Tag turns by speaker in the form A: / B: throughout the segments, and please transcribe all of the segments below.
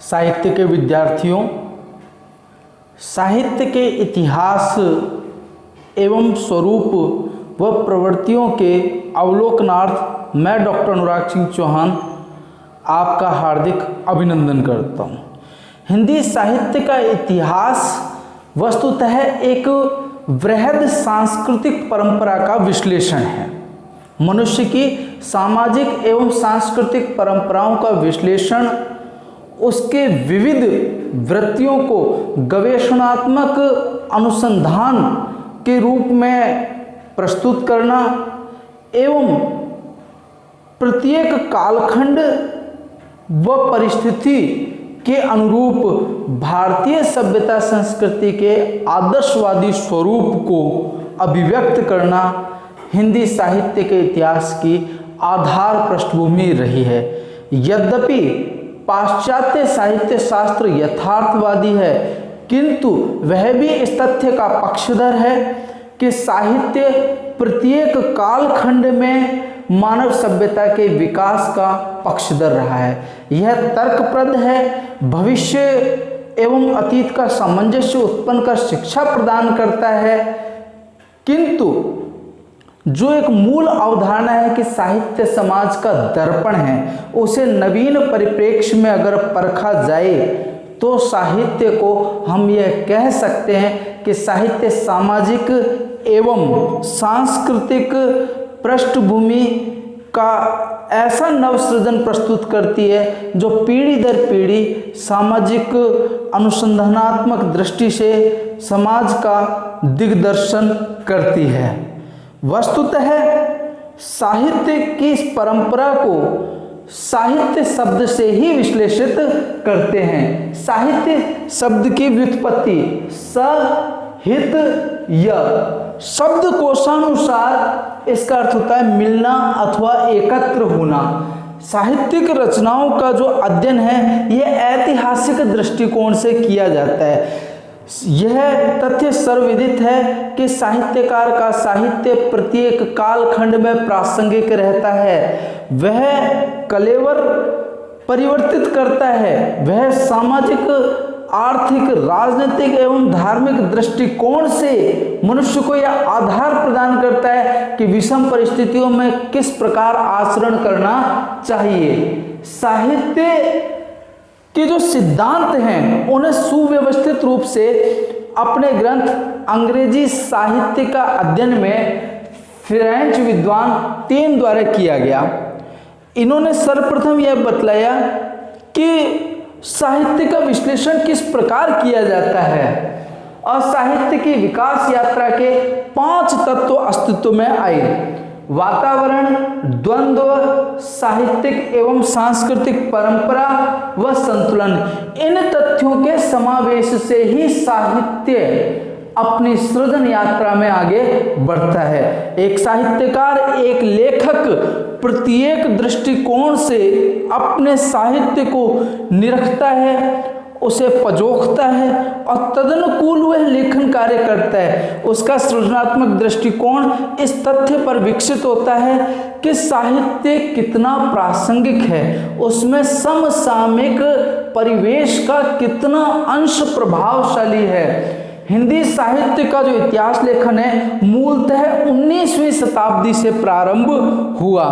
A: साहित्य के विद्यार्थियों, साहित्य के इतिहास एवं स्वरूप व प्रवृत्तियों के अवलोकनार्थ मैं डॉक्टर अनुराग सिंह चौहान आपका हार्दिक अभिनंदन करता हूँ। हिंदी साहित्य का इतिहास वस्तुतः एक वृहद सांस्कृतिक परंपरा का विश्लेषण है। मनुष्य की सामाजिक एवं सांस्कृतिक परंपराओं का विश्लेषण, उसके विविध वृत्तियों को गवेषणात्मक अनुसंधान के रूप में प्रस्तुत करना एवं प्रत्येक कालखंड व परिस्थिति के अनुरूप भारतीय सभ्यता संस्कृति के आदर्शवादी स्वरूप को अभिव्यक्त करना हिंदी साहित्य के इतिहास की आधार पृष्ठभूमि रही है। यद्यपि पाश्चात्य साहित्य शास्त्र यथार्थवादी है, किंतु वह भी इस तथ्य का पक्षधर है कि साहित्य प्रत्येक कालखंड में मानव सभ्यता के विकास का पक्षधर रहा है। यह तर्कप्रद है, भविष्य एवं अतीत का सामंजस्य उत्पन्न कर शिक्षा प्रदान करता है, किंतु जो एक मूल अवधारणा है कि साहित्य समाज का दर्पण है, उसे नवीन परिप्रेक्ष्य में अगर परखा जाए तो साहित्य को हम यह कह सकते हैं कि साहित्य सामाजिक एवं सांस्कृतिक पृष्ठभूमि का ऐसा नवसृजन प्रस्तुत करती है जो पीढ़ी दर पीढ़ी सामाजिक अनुसंधानात्मक दृष्टि से समाज का दिग्दर्शन करती है। वस्तुतः साहित्य की इस परंपरा को साहित्य शब्द से ही विश्लेषित करते हैं। साहित्य शब्द की व्युत्पत्ति सहित य शब्द कोशानुसार इसका अर्थ होता है मिलना अथवा एकत्र होना। साहित्यिक रचनाओं का जो अध्ययन है यह ऐतिहासिक दृष्टिकोण से किया जाता है। यह तथ्य सर्वविदित है कि साहित्यकार का साहित्य प्रत्येक कालखंड में प्रासंगिक रहता है। वह कलेवर परिवर्तित करता है। वह सामाजिक, आर्थिक, राजनीतिक एवं धार्मिक दृष्टिकोण से मनुष्य को यह आधार प्रदान करता है कि विषम परिस्थितियों में किस प्रकार आचरण करना चाहिए। साहित्य के जो सिद्धांत हैं उन्हें सुव्यवस्थित रूप से अपने ग्रंथ अंग्रेजी साहित्य का अध्ययन में फ्रेंच विद्वान टेन द्वारा किया गया। इन्होंने सर्वप्रथम यह बतलाया कि साहित्य का विश्लेषण किस प्रकार किया जाता है और साहित्य की विकास यात्रा के 5 तत्व अस्तित्व में आए: वातावरण, द्वंद्व, साहित्यिक एवं सांस्कृतिक परंपरा व संतुलन। इन तथ्यों के समावेश से ही साहित्य अपनी सृजन यात्रा में आगे बढ़ता है। एक साहित्यकार, एक लेखक प्रत्येक दृष्टिकोण से अपने साहित्य को निरखता है, उसे पजोखता है और तदनुकूल वह लेखन कार्य करता है। उसका सृजनात्मक दृष्टिकोण इस तथ्य पर विकसित होता है कि साहित्य कितना प्रासंगिक है, उसमें समसामयिक परिवेश का कितना अंश प्रभावशाली है। हिंदी साहित्य का जो इतिहास लेखन है मूलतः 19वीं शताब्दी से प्रारंभ हुआ,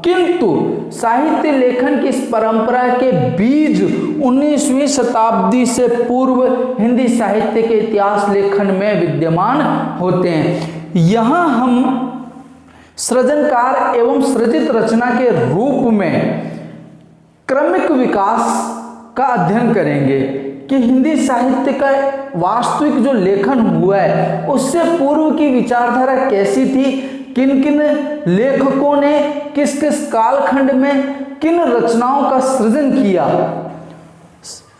A: किंतु साहित्य लेखन की इस परंपरा के बीज 19वीं शताब्दी से पूर्व हिंदी साहित्य के इतिहास लेखन में विद्यमान होते हैं। यहाँ हम सृजनकार एवं सृजित रचना के रूप में क्रमिक विकास का अध्ययन करेंगे कि हिंदी साहित्य का वास्तविक जो लेखन हुआ है उससे पूर्व की विचारधारा कैसी थी, किन किन लेखकों ने किस किस कालखंड में किन रचनाओं का सृजन किया।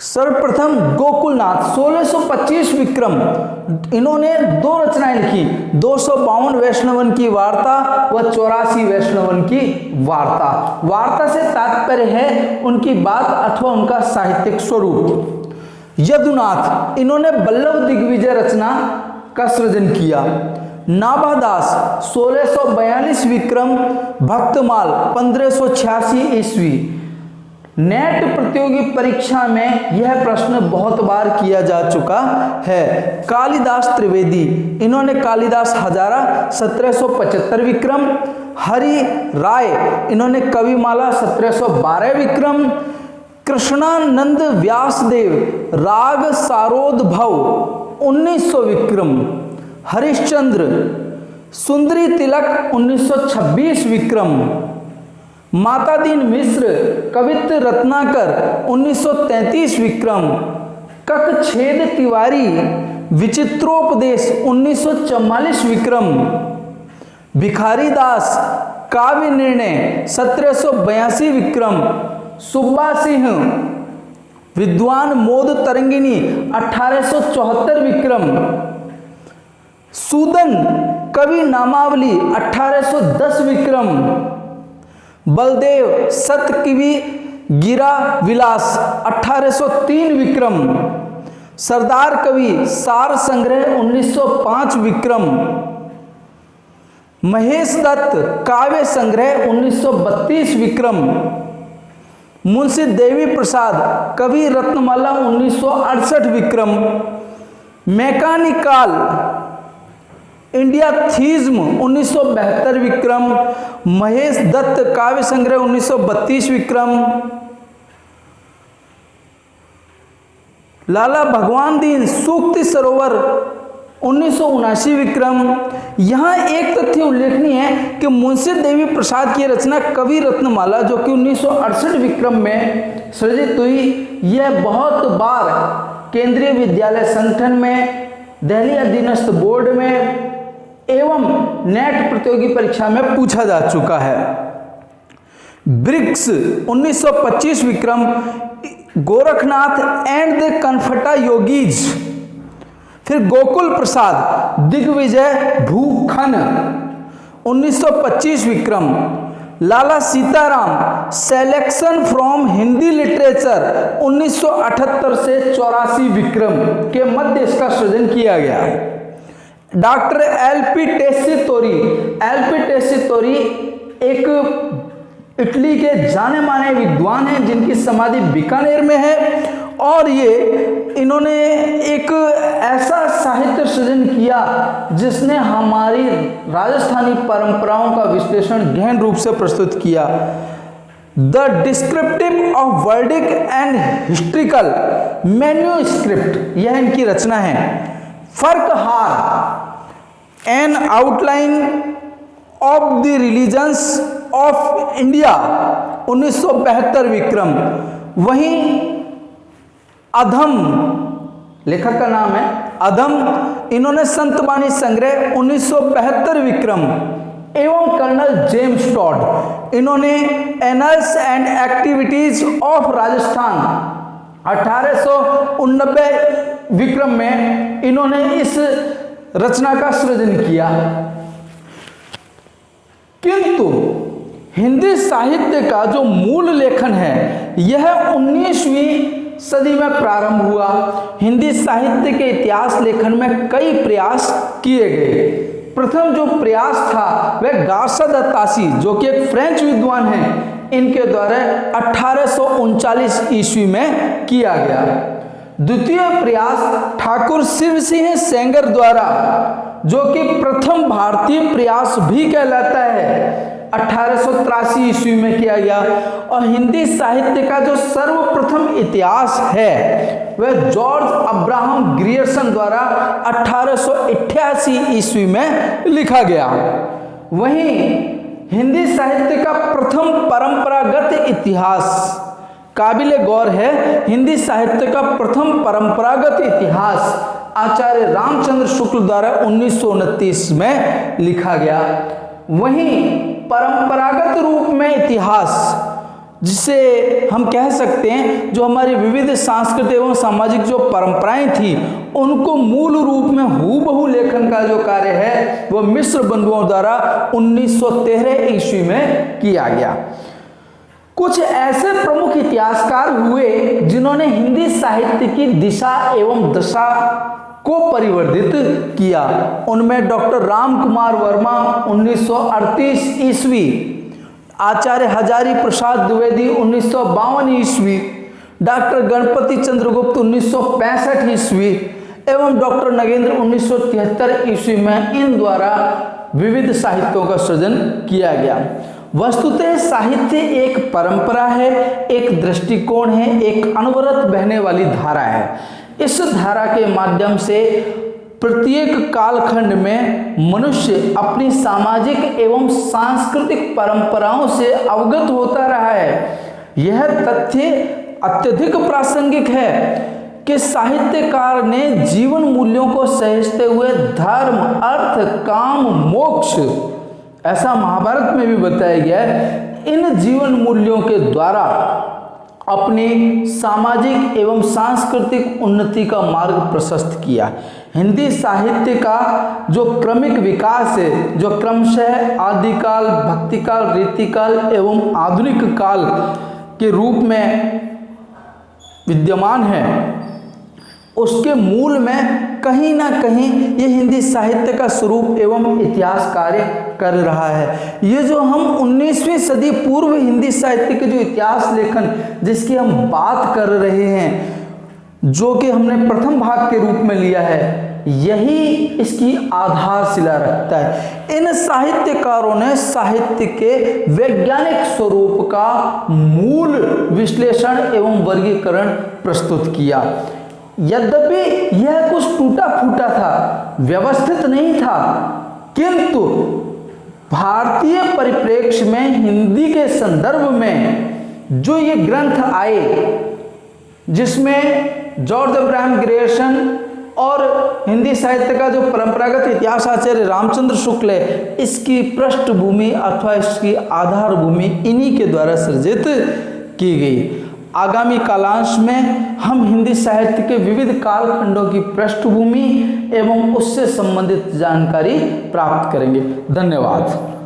A: सर्वप्रथम गोकुलनाथ 1625 विक्रम, इन्होंने 2 रचनाएं लिखी, 252 वैष्णवन की वार्ता व 84 वैष्णवन की वार्ता। वार्ता से तात्पर्य है उनकी बात अथवा उनका साहित्यिक स्वरूप। यदुनाथ, इन्होंने बल्लभ दिग्विजय रचना का सृजन किया। नाभादास 1642 विक्रम, भक्तमाल 1586 ईस्वी। नेट प्रतियोगी परीक्षा में यह प्रश्न बहुत बार किया जा चुका है। कालिदास त्रिवेदी, इन्होंने कालिदास हजारा 1775 विक्रम। हरि राय, इन्होंने कविमाला 1712 विक्रम। कृष्णानंद व्यासदेव, राग सारोद्भव 1900 विक्रम। हरिश्चंद्र, सुंदरी तिलक 1926 विक्रम। मातादीन मिश्र, कवित्त रत्नाकर 1933 विक्रम। ककछेद तिवारी, विचित्रोपदेश 1944 विक्रम। भिखारी दास, काव्य निर्णय 1782 विक्रम। सुब्बा सिंह, विद्वान मोद तरंगिणी 1874 विक्रम। सूदन, कवि नामावली 1810 विक्रम। बलदेव, सतकवि गिरा विलास 1803 विक्रम। सरदार कवि, सार संग्रह 1905 विक्रम। महेश दत्त, काव्य संग्रह 1932 Vikram. Munshi Devi Prasad, Kavi Ratnamala 1968 Vikram. Mechanical India theism 1972 Vikram. Mahesh Dutt, काव्य संग्रह 1932 विक्रम। लाला भगवान दीन, सूक्ति सरोवर 1979 विक्रम। यहाँ एक तथ्य उल्लेखनीय है कि मुंशी देवी प्रसाद की रचना कवि रत्नमाला, जो कि 1968 विक्रम में सृजित हुई, यह बहुत बार केंद्रीय विद्यालय संगठन में, दिल्ली अधीनस्थ बोर्ड में एवं नेट प्रतियोगी परीक्षा में पूछा जा चुका है। Briggs 1925 Vikram. Gorakhnath and the Kanphata yogis. फिर Gokul Prasad, Digvijay Bhushan 1925 Vikram. Lala Sitaram, selection from Hindi literature 1978 से 84 विक्रम के मध्य इसका सृजन किया गया। Doctor LP. टेस्सीतोरी एक इटली के जाने माने विद्वान हैं जिनकी समाधि बीकानेर में है, और इन्होंने एक ऐसा साहित्य सृजन किया जिसने हमारी राजस्थानी परंपराओं का विश्लेषण गहन रूप से प्रस्तुत किया। The descriptive of bardic and historical manuscript, यह इनकी रचना है। Farquhar, an outline of the religions of India 1972 Vikram. वहीं अधम, लेखक का नाम है अधम, इन्होंने संतबानी संग्रह 1972 विक्रम। एवं कर्नल जेम्स टॉड, इन्होंने annuls and activities of Rajasthan 1889 Vikram में इन्होंने इस रचना का सृजन किया। किंतु हिंदी साहित्य का जो मूल लेखन है यह 19वीं सदी में प्रारंभ हुआ। हिंदी साहित्य के इतिहास लेखन में कई प्रयास किए गए। प्रथम जो प्रयास था वह गार्सा द तासी, जो कि एक फ्रेंच विद्वान हैं, इनके द्वारा 1839 ईस्वी में किया गया। द्वितीय प्रयास ठाकुर शिव सिंह सेंगर द्वारा, जो कि प्रथम भारतीय प्रयास भी कहलाता है, 1883 ईस्वी में किया गया। और हिंदी साहित्य का जो सर्वप्रथम इतिहास है वह जॉर्ज अब्राहम ग्रियर्सन द्वारा 1888 ईस्वी में लिखा गया। वहीं हिंदी साहित्य का प्रथम परंपरागत इतिहास, काबिले गौर है, हिंदी साहित्य का प्रथम परंपरागत इतिहास आचार्य रामचंद्र शुक्ल द्वारा 1929 में लिखा गया। वहीं परंपरागत रूप में इतिहास, जिसे हम कह सकते हैं जो हमारी विविध सांस्कृतिक एवं सामाजिक जो परंपराएं थी उनको मूल रूप में हूबहू लेखन का जो कार्य है वह मिस्र बंधुओं द्वारा 1913 ईस्वी में किया गया। कुछ ऐसे प्रमुख इतिहासकार हुए जिन्होंने हिंदी साहित्य की दिशा एवं दशा को परिवर्तित किया। उनमें डॉक्टर राम कुमार वर्मा 1938 ईस्वी, आचार्य हजारी प्रसाद द्विवेदी 1952 ईस्वी, डॉक्टर गणपति चंद्रगुप्त 1965 ईस्वी एवं डॉक्टर नगेंद्र 1973 ईस्वी में इन द्वारा विविध साहित्यों का सृजन किया गया। वस्तुतः साहित्य एक परंपरा है, एक दृष्टिकोण है, एक अनवरत बहने वाली धारा है। इस धारा के माध्यम से प्रत्येक कालखंड में मनुष्य अपनी सामाजिक एवं सांस्कृतिक परंपराओं से अवगत होता रहा है। यह तथ्य अत्यधिक प्रासंगिक है कि साहित्यकार ने जीवन मूल्यों को सहेजते हुए धर्म, अर्थ, काम, मोक्ष, ऐसा महाभारत में भी बताया गया है, इन जीवन मूल्यों के द्वारा अपनी सामाजिक एवं सांस्कृतिक उन्नति का मार्ग प्रशस्त किया। हिंदी साहित्य का जो क्रमिक विकास है, जो क्रमशः आदिकाल, भक्तिकाल, रीतिकाल एवं आधुनिक काल के रूप में विद्यमान है, उसके मूल में कहीं ना कहीं ये हिंदी साहित्य का स्वरूप एवं इतिहास कार्य कर रहा है। ये जो हम 19वीं सदी पूर्व हिंदी साहित्य के जो इतिहास लेखन जिसकी हम बात कर रहे हैं, जो कि हमने प्रथम भाग के रूप में लिया है, यही इसकी आधारशिला रखता है। इन साहित्यकारों ने साहित्य के वैज्ञानिक स्वरूप का मूल विश्लेषण एवं वर्गीकरण प्रस्तुत किया। यद्यपि यह कुछ टूटा फूटा था, व्यवस्थित नहीं था, किंतु भारतीय परिप्रेक्ष्य में हिंदी के संदर्भ में जो ये ग्रंथ आए, जिसमें जॉर्ज अब्राहम ग्रेयर्सन और हिंदी साहित्य का जो परंपरागत इतिहास आचार्य रामचंद्र शुक्ल है, इसकी पृष्ठभूमि अथवा इसकी आधार भूमि इन्हीं के द्वारा सृजित की गई। आगामी कालांश में हम हिंदी साहित्य के विविध कालखंडों की पृष्ठभूमि एवं उससे संबंधित जानकारी प्राप्त करेंगे। धन्यवाद।